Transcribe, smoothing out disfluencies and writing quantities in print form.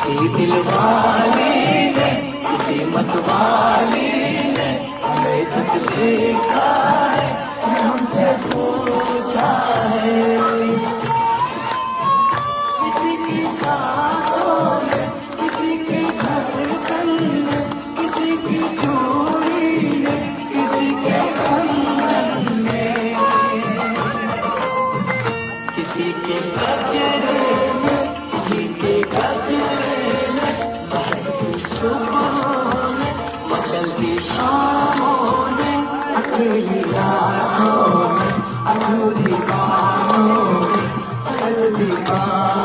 किसी दिल वाले ने, किसी मत वाले ने हमें तक देखा है, हमसे पूछा है। किसी की सांसों में, किसी की धड़कन में, किसी की चूड़ी में, किसी के कंगन में, किसी के गजरे में, किसी के गजरे में, बहती सुबहों में, मचलती शामों में, अकेली रातों में, अधूरी बाहों में, हंसती बाहों